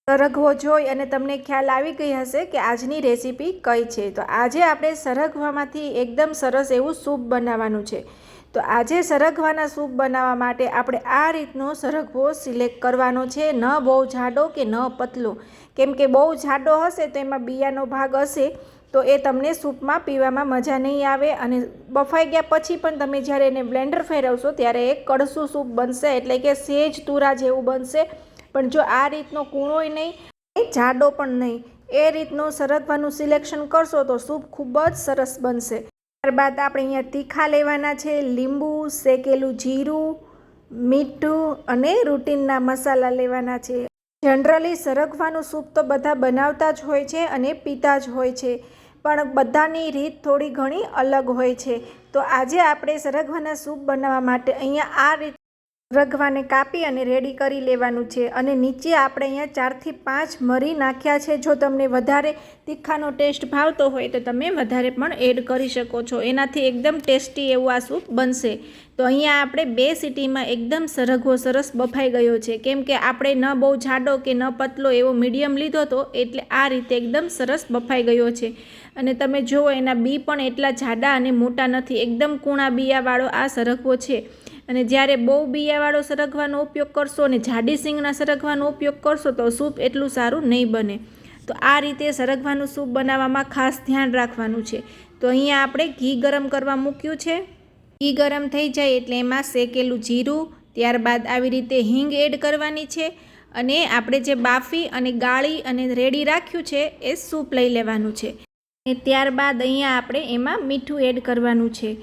સરગવો જોઈ અને તમને ખ્યાલ આવી ગઈ હશે કે આજની રેસીપી કઈ છે। તો આજે આપણે સરગવામાંથી એકદમ સરસ એવું સૂપ બનાવવાનું છે। તો આજે સરગવાના સૂપ બનાવવા માટે આપણે આ રીતનો સરગવો સિલેક્ટ કરવાનો છે, ન બહુ જાડો કે ન પતલો, કેમ કે બહુ જાડો હશે તો એમાં બિયાનો ભાગ હશે તો એ તમને સૂપમાં પીવામાં મજા નહીં આવે અને બફાઈ ગયા પછી પણ તમે જ્યારે એને બ્લેન્ડર ફેરવશો ત્યારે એક કડસું સૂપ બનશે, એટલે કે સેજ તુરા જેવું બનશે। પણ જો આ રીતનો કૂણોય નહીં જાડો પણ નહીં, એ રીતનું સરગવાનું સિલેક્શન કરશો તો સૂપ ખૂબ જ સરસ બનશે। ત્યારબાદ આપણે અહીંયા તીખા લેવાના છે, લીંબુ, શેકેલું જીરું, મીઠું અને રૂટીનના મસાલા લેવાના છે। જનરલી સરગવાનું સૂપ તો બધા બનાવતા જ હોય છે અને પીતા જ હોય છે, પણ બધાની રીત થોડી ઘણી અલગ હોય છે। તો આજે આપણે સરગવાના સૂપ બનાવવા માટે અહીંયા આ રીત સરગવાને કાપી અને રેડી કરી લેવાનું છે અને નીચે આપણે અહીંયા 4 થી 5 મરી નાખ્યા છે। જો તમને વધારે તીખાનો ટેસ્ટ ભાવતો હોય તો તમે વધારે પણ એડ કરી શકો છો, એનાથી એકદમ ટેસ્ટી એવું આ સૂપ બનશે। તો અહીંયા આપણે 2 સીટીમાં એકદમ સરગવો સરસ બફાઈ ગયો છે, કેમ કે આપણે ન બહુ જાડો કે ન પતલો એવો મીડિયમ લીધો હતો, એટલે આ રીતે એકદમ સરસ બફાઈ ગયો છે। અને તમે જુઓ એના બી પણ એટલા જાડા અને મોટા નથી, એકદમ કૂણા બિયાવાળો આ સરગવો છે। અને જ્યારે બહુ બિયાવાળો સરગવાનો ઉપયોગ કરશો અને જાડી સિંગના સરગવાનો ઉપયોગ કરશો તો સૂપ એટલું સારું નહીં બને। તો આ રીતે સરગવાનું સૂપ બનાવવામાં ખાસ ધ્યાન રાખવાનું છે। તો અહીંયા આપણે ઘી ગરમ કરવા મૂક્યું છે। ઘી ગરમ થઈ જાય એટલે એમાં શેકેલું જીરું, ત્યારબાદ આવી રીતે હિંગ એડ કરવાની છે અને આપણે જે બાફી અને ગાળી અને રેડી રાખ્યું છે એ સૂપ લઈ લેવાનું છે। અને ત્યારબાદ અહીંયા આપણે એમાં મીઠું એડ કરવાનું છે।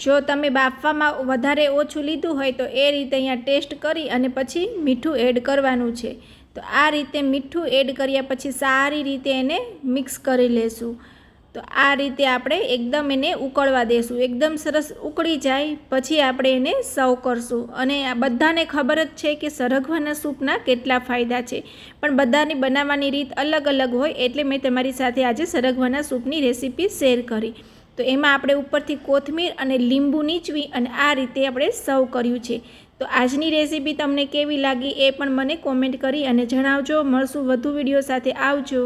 જો તમે બાફવામાં વધારે ઓછું લીધું હોય તો એ રીતે અહીંયા ટેસ્ટ કરી અને પછી મીઠું એડ કરવાનું છે। તો આ રીતે મીઠું એડ કર્યા પછી સારી રીતે એને મિક્સ કરી લેશું। તો આ રીતે આપણે એકદમ એને ઉકળવા દેશું, એકદમ સરસ ઉકળી જાય પછી આપણે એને સર્વ કરશું। અને આ બધાને ખબર જ છે કે સરગવાના સૂપના કેટલા ફાયદા છે, પણ બધાની બનાવવાની રીત અલગ અલગ હોય એટલે મેં તમારી સાથે આજે સરગવાના સૂપની રેસીપી શેર કરી। તો એમાં આપણે ઉપરથી કોથમીર અને લીંબુ નીચવી અને આ રીતે આપણે સર્વ કર્યું છે। તો આજની રેસીપી તમને કેવી લાગી એ પણ મને કોમેન્ટ કરી અને જણાવજો। મળશું વધુ વિડીયો સાથે, આવજો।